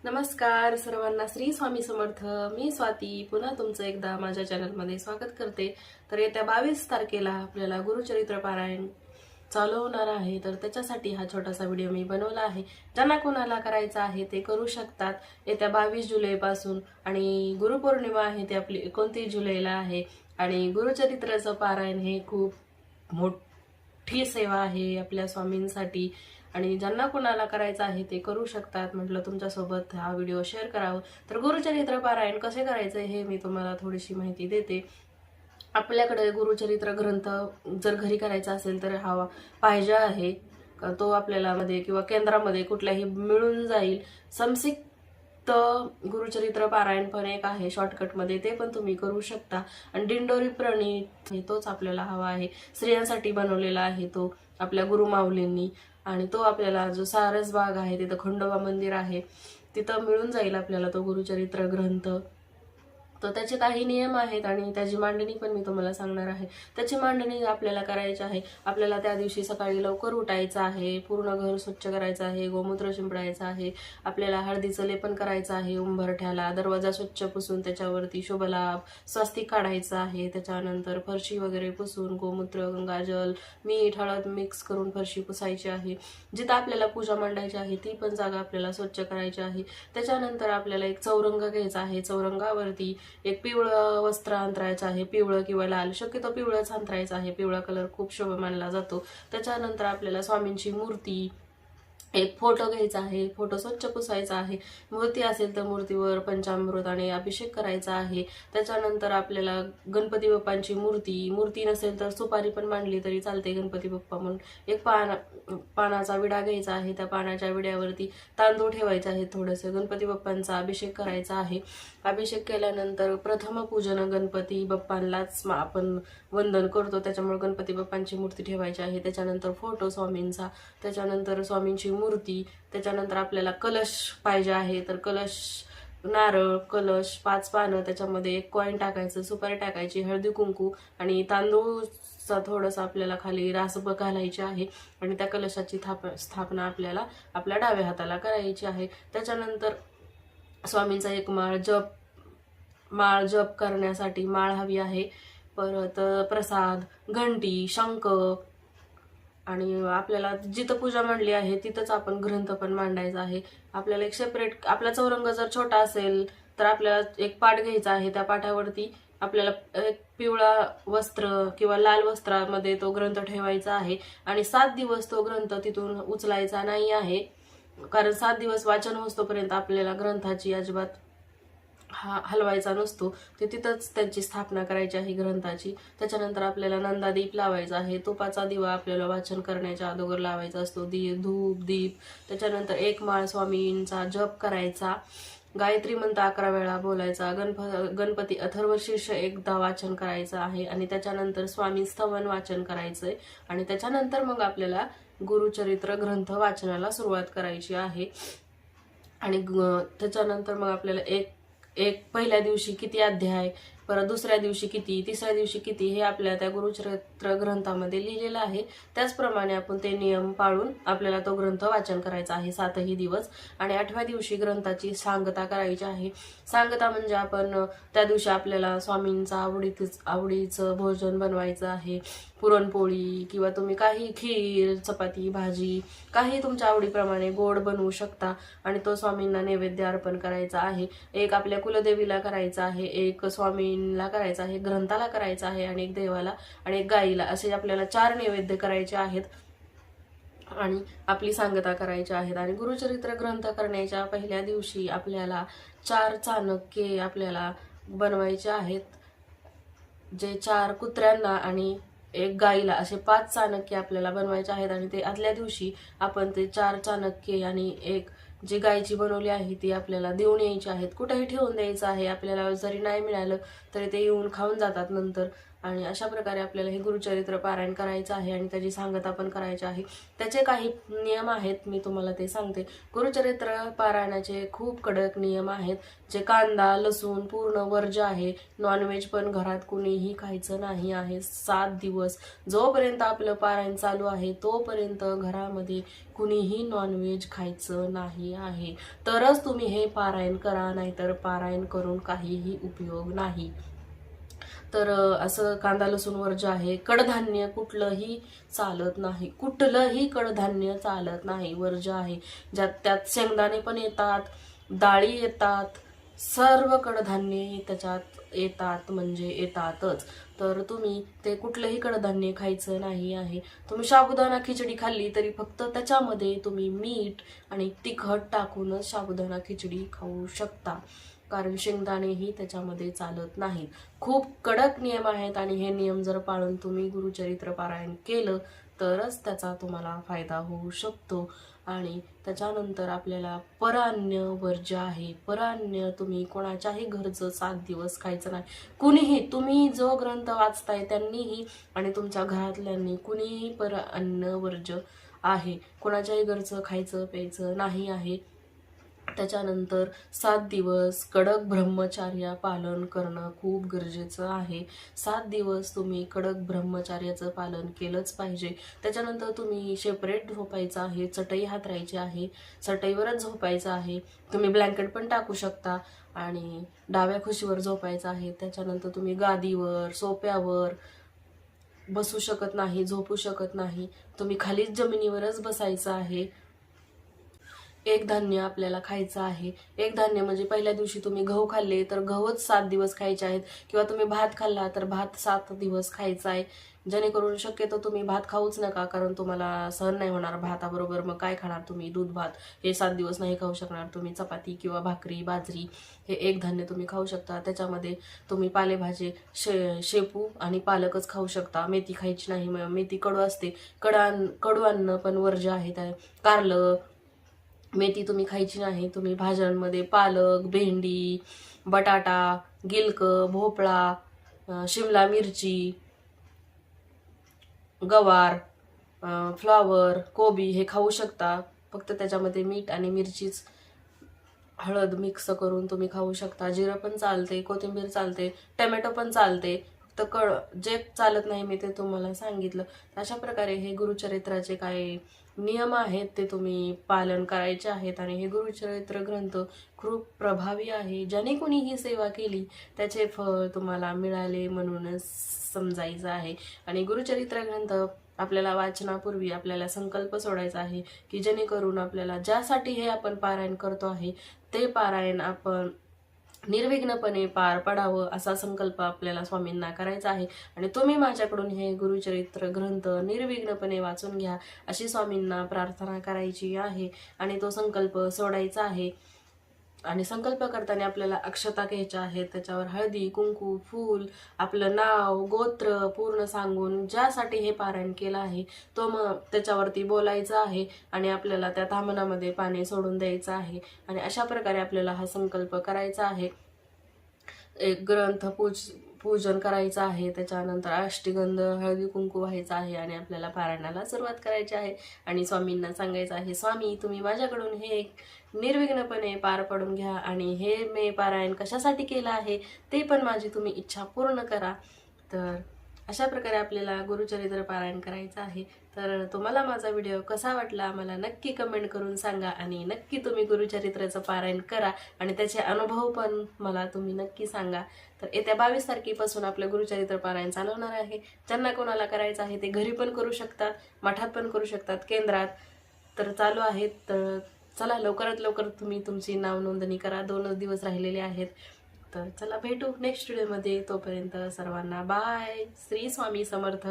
नमस्कार सर्वांना, श्री स्वामी समर्थ. मी स्वाती पुन्हा तुमचं एकदा माझ्या चॅनलमध्ये स्वागत करते. तर येत्या 22 तारखेला आपल्याला गुरुचरित्र पारायण चालू होणार आहे. तर त्याच्यासाठी हा छोटासा व्हिडिओ मी बनवला आहे. ज्यांना कोणाला करायचं आहे ते करू शकतात येत्या 22 जुलैपासून. आणि गुरुपौर्णिमा आहे ती आपली 29 जुलैला आहे. आणि गुरुचरित्राचं पारायण हे खूप मोठी सेवा आहे आपल्या स्वामींसाठी. आणि ज्यांना कोणाला करायचं आहे ते करू शकतात. म्हटलं तुमच्यासोबत हा व्हिडिओ शेअर करावं. तर गुरुचरित्र पारायण कसे करायचं हे मी तुम्हाला थोडीशी माहिती देते. आपल्याकडे गुरुचरित्र ग्रंथ जर घरी करायचा असेल तर हा पाहिजे आहे. तो आपल्याला मध्ये किंवा केंद्रामध्ये कुठल्याही मिळून जाईल. संक्षिप्त गुरुचरित्र पारायण पण एक आहे शॉर्टकटमध्ये, ते पण तुम्ही करू शकता. आणि दिंडोरी प्रणीत तोच आपल्याला हवा आहे. स्त्रियांसाठी बनवलेला आहे तो आपल्या गुरुमाऊलींनी. आणि तो आपल्याला जो सारसबाग आहे तिथं खंडोबा मंदिर आहे तिथं मिळून जाईल आपल्याला तो गुरुचरित्र ग्रंथ. तर त्याचे काही नियम आहेत आणि त्याची मांडणी पण मी तुम्हाला सांगणार आहे. त्याची मांडणी आपल्याला करायची आहे. आपल्याला त्या दिवशी सकाळी लवकर उठायचं आहे, पूर्ण घर स्वच्छ करायचं आहे, गोमूत्र शिंपडायचं आहे, आपल्याला हळदीचं लेपन करायचं आहे, उंबरठ्याला दरवाजा स्वच्छ पुसून त्याच्यावरती शुभलाभ स्वस्तिक काढायचं आहे. त्याच्यानंतर फरशी वगैरे पुसून गोमूत्र, गंगाजल, मीठ, हळद मिक्स करून फरशी पुसायची आहे. जिथं आपल्याला पूजा मांडायची आहे ती पण जागा आपल्याला स्वच्छ करायची आहे. त्याच्यानंतर आपल्याला एक चौरंग घ्यायचा आहे. चौरंगावरती एक पिवळं वस्त्र अंतरायचं आहे, पिवळं किंवा लाल, शक्यतो पिवळंच अंतरायचं आहे. पिवळा कलर खूप शुभ मानला जातो. त्याच्यानंतर आपल्याला स्वामींची मूर्ती, एक फोटो घ्यायचा आहे, फोटो स्वच्छ पुसायचा आहे. मूर्ती असेल तर मूर्तीवर पंचामृत आणि अभिषेक करायचा आहे. त्याच्यानंतर आपल्याला गणपती बाप्पांची मूर्ती नसेल तर सुपारी पण मांडली तरी चालते गणपती बाप्पा म्हणून. एक पानाचा विडा घ्यायचा आहे. त्या पानाच्या विड्यावरती तांदूळ ठेवायचे आहे थोडंसं. गणपती बाप्पांचा अभिषेक करायचा आहे. अभिषेक केल्यानंतर प्रथम पूजन गणपती बाप्पांनाच आपण वंदन करतो, त्याच्यामुळे गणपती बाप्पांची मूर्ती ठेवायची आहे. त्याच्यानंतर फोटो स्वामींचा, त्याच्यानंतर स्वामींची मूर्ती, त्याच्यानंतर आपल्याला कलश पाहिजे आहे. तर कलश, नारळ, कलश, 5 पानं, त्याच्यामध्ये एक कॉईन टाकायचं, सुपारी टाकायची, हळदी कुंकू आणि तांदूळचा थोडंसं आपल्याला खाली रासप घालायची आहे. आणि त्या कलशाची स्थापना आपल्याला आपल्या डाव्या हाताला करायची आहे. त्याच्यानंतर स्वामींचा एक माळ जप करण्यासाठी माळ हवी आहे. परत प्रसाद, घंटी, शंख आणि आपल्याला जिथं पूजा मांडली आहे तिथंच आपण ग्रंथ पण मांडायचा आहे. आपल्याला एक सेपरेट, आपला चौरंग जर छोटा असेल तर आपल्याला एक पाट घ्यायचा आहे. त्या पाटावरती आपल्याला एक पिवळा वस्त्र किंवा लाल वस्त्रामध्ये तो ग्रंथ ठेवायचा आहे. आणि 7 दिवस तो ग्रंथ तिथून उचलायचा नाही आहे, कारण 7 दिवस वाचन होतोपर्यंत आपल्याला ग्रंथाची अजिबात हलवायचा नसतो. ते तिथंच त्यांची स्थापना करायची आहे ग्रंथाची. त्याच्यानंतर आपल्याला नंदादीप लावायचा आहे. तुपाचा दिवा आपल्याला वाचन करण्याच्या अगोदर लावायचा असतो. धूप, दीप. त्याच्यानंतर एक माळ स्वामींचा जप करायचा. गायत्री मंत्र 11 वेळा बोलायचा. गणपती अथर्वशीर्ष एकदा वाचन करायचं आहे. आणि त्याच्यानंतर स्वामी स्तवन वाचन करायचंय. आणि त्याच्यानंतर मग आपल्याला गुरुचरित्र ग्रंथ वाचनाला सुरुवात करायची आहे. आणि त्याच्यानंतर मग आपल्याला एक पहिल्या दिवशी किती अध्याय, परत दुसऱ्या दिवशी किती, तिसऱ्या दिवशी किती, हे आपल्या त्या गुरुचरित्र ग्रंथामध्ये लिहिलेलं आहे. त्याचप्रमाणे आपण ते नियम पाळून आपल्याला तो ग्रंथ वाचन करायचा आहे 7ही दिवस. आणि 8व्या दिवशी ग्रंथाची सांगता करायची आहे. सांगता म्हणजे आपण त्या दिवशी आपल्याला स्वामींचा आवडीचं भोजन बनवायचं आहे. पुरणपोळी किंवा तुम्ही काही खीर, चपाती, भाजी, काही तुमच्या आवडीप्रमाणे गोड बनवू शकता. आणि तो स्वामींना नैवेद्य अर्पण करायचा आहे. एक आपल्या कुलदेवीला करायचा आहे, एक स्वामींना करायचा आहे, ग्रंथाला करायचा आहे, आणि एक देवाला आणि एक गाईला, असे आपल्याला 4 नैवेद्य करायचे आहेत. आणि आपली सांगता करायची आहेत. आणि गुरुचरित्र ग्रंथ करण्याच्या पहिल्या दिवशी आपल्याला 4 चाणक्ये आपल्याला बनवायचे आहेत, जे 4 कुत्र्यांना आणि एक गाईला, असे 5 चाणक्य आपल्याला बनवायचे आहेत. आणि ते आदल्या दिवशी आपण ते 4 चाणक्ये आणि एक जी गायची बनवली आहे ती आपल्याला देऊन यायची आहेत. कुठेही ठेवून द्यायचं आहे. आपल्याला जरी नाही मिळालं तरी ते येऊन खाऊन जातात नंतर. आणि अशा प्रकारे आपल्याला हे गुरुचरित्र पारायण करायचं आहे आणि त्याची सांगता पण करायची आहे. त्याचे काही नियम आहेत, मी तुम्हाला ते सांगते. गुरुचरित्र पारायणाचे खूप कडक नियम आहेत, जे कांदा लसूण पूर्ण वर्ज्य आहे. नॉनव्हेज पण घरात कुणीही खायचं नाही आहे. 7 दिवस जोपर्यंत आपलं पारायण चालू आहे तोपर्यंत घरामध्ये कुणीही नॉनव्हेज खायचं नाही आहे. तरच तुम्ही हे पारायण करा, नाहीतर पारायण करून काहीही उपयोग नाही. तर असं कांदा लसूण वर्ज्य आहे. कडधान्य कुठलंही चालत नाही, कुठलंही कडधान्य चालत नाही, वर्ज्य आहे. त्यात शेंगदाणे पण येतात, डाळी येतात, सर्व कडधान्य त्याच्यात येतात, म्हणजे येतातच. तर तुम्ही ते कुठलंही कडधान्य खायचं नाही आहे. तुम्ही साबुदाणा खिचडी खाल्ली तरी फक्त त्याच्यामध्ये तुम्ही मीठ आणि तिखट टाकूनच साबुदाणा खिचडी खाऊ शकता, कारण शेंगदाणेही त्याच्यामध्ये चालत नाहीत. खूप कडक नियम आहेत आणि हे नियम जर पाळून तुम्ही गुरुचरित्र पारायण केलं तरच त्याचा तुम्हाला फायदा होऊ शकतो. आणि त्याच्यानंतर आपल्याला परान्न वर्ज्य आहे. परान्न तुम्ही कोणाच्याही घरचं 7 दिवस खायचं नाही. कुणीही, तुम्ही जो ग्रंथ वाचताय त्यांनीही आणि तुमच्या घरातल्यांनी कुणीही परान्न वर्ज्य आहे. कोणाच्याही घरचं खायचं प्यायचं नाही आहे. त्याच्यानंतर 7 दिवस कडक ब्रह्मचर्य पालन करणं खूप गरजेचं आहे. 7 दिवस तुम्ही कडक ब्रह्मचर्याचं पालन केलंच पाहिजे. त्याच्यानंतर तुम्ही सेपरेट झोपायचं आहे, चटई हातरायची आहे, चटईवरच झोपायचं आहे. तुम्ही ब्लँकेट पण टाकू शकता आणि डाव्या खुशीवर झोपायचं आहे. त्याच्यानंतर तुम्ही गादीवर सोप्यावर बसू शकत नाही, झोपू शकत नाही. तुम्ही खालीच जमिनीवरच बसायचं आहे. एक धान्य आपल्याला खायचं आहे. एक धान्य म्हणजे पहिल्या दिवशी तुम्ही गहू खाल्ले तर गहूच 7 दिवस खायचे आहेत, किंवा तुम्ही भात खाल्ला तर भात 7 दिवस खायचा आहे. जेणेकरून शक्यतो तुम्ही भात खाऊच नका, कारण तुम्हाला सहन नाही होणार भाताबरोबर. मग काय खाणार तुम्ही? दूध भात हे 7 दिवस नाही खाऊ शकणार. तुम्ही चपाती किंवा भाकरी बाजरी हे एक धान्य तुम्ही खाऊ शकता. त्याच्यामध्ये तुम्ही पालेभाजी शेपू आणि पालकच खाऊ शकता. मेथी खायची नाही, मेथी कडू असते. कडू अन्न पण वर्ज्य आहे. त्या कारलं मेथी तुम्ही खायची नाही. तुम्ही भाज्यांमध्ये पालक, भेंडी, बटाटा, गिलक, भोपळा, शिमला मिरची, गवार, फ्लॉवर, कोबी हे खाऊ शकता. फक्त त्याच्यामध्ये मीठ आणि मिरचीच, हळद मिक्स करून तुम्ही खाऊ शकता. जिरं पण चालते, कोथिंबीर चालते, टोमॅटो पण चालते. फक्त जे चालत नाही मी ते तुम्हाला सांगितलं. अशा प्रकारे हे गुरुचरित्राचे काही नियम आहेत ते तुम्ही पालन करायचे आहेत. आणि हे गुरुचरित्र ग्रंथ खूप प्रभावी आहे. ज्याने कोणी ही सेवा केली त्याचे फळ तुम्हाला मिळाले म्हणूनच समजायचं आहे. आणि गुरुचरित्र ग्रंथ आपल्याला वाचनापूर्वी आपल्याला संकल्प सोडायचा आहे की जेणेकरून आपल्याला ज्यासाठी हे आपण पारायण करतो आहे ते पारायण आपण निर्विघ्नपणे पार पडावं, असा संकल्प आपल्याला स्वामींना करायचा आहे. आणि तुम्ही माझ्याकडून हे गुरुचरित्र ग्रंथ निर्विघ्नपणे वाचून घ्या अशी स्वामींना प्रार्थना करायची आहे आणि तो संकल्प सोडायचा आहे. आणि संकल्प करताना आपल्याला अक्षता घ्यायच्या आहेत. त्याच्यावर हळदी कुंकू फूल आपलं नाव गोत्र पूर्ण सांगून ज्यासाठी हे पारायण केलं आहे तो मग त्याच्यावरती बोलायचं आहे आणि आपल्याला त्या तामनामध्ये पाणी सोडून द्यायचं आहे. आणि अशा प्रकारे आपल्याला हा संकल्प करायचा आहे. एक ग्रंथ पूजन करायचं आहे. त्याच्यानंतर अष्टगंध हळदी कुंकू व्हायचं आहे आणि आपल्याला पारायणाला सुरुवात करायची आहे. आणि स्वामींना सांगायचं आहे, स्वामी तुम्ही माझ्याकडून हे निर्विघ्नपणे पार पडून घ्या आणि हे मी पारायण कशासाठी केलं आहे ते पण माझी तुम्ही इच्छा पूर्ण करा. तर अशा प्रकारे आपल्याला गुरुचरित्र पारायण करायचं आहे. तर तुम्हाला माझा व्हिडिओ कसा वाटला मला नक्की कमेंट करून सांगा आणि नक्की तुम्ही गुरुचरित्राचं पारायण करा आणि त्याचे अनुभव पण मला तुम्ही नक्की सांगा. तर येत्या 22 तारखेपासून आपलं गुरुचरित्र पारायण चालू होणार आहे. ज्यांना कोणाला करायचं आहे ते घरी पण करू शकतात, मठात पण करू शकतात, केंद्रात तर चालू आहेत. तर चला लवकरात लवकर तुम्ही तुमची नाव नोंदणी करा. 2 दिवस राहिलेले आहेत. तर चला भेटू नेक्स्ट व्हिडिओमध्ये. तोपर्यंत सर्वांना बाय. श्री स्वामी समर्थ.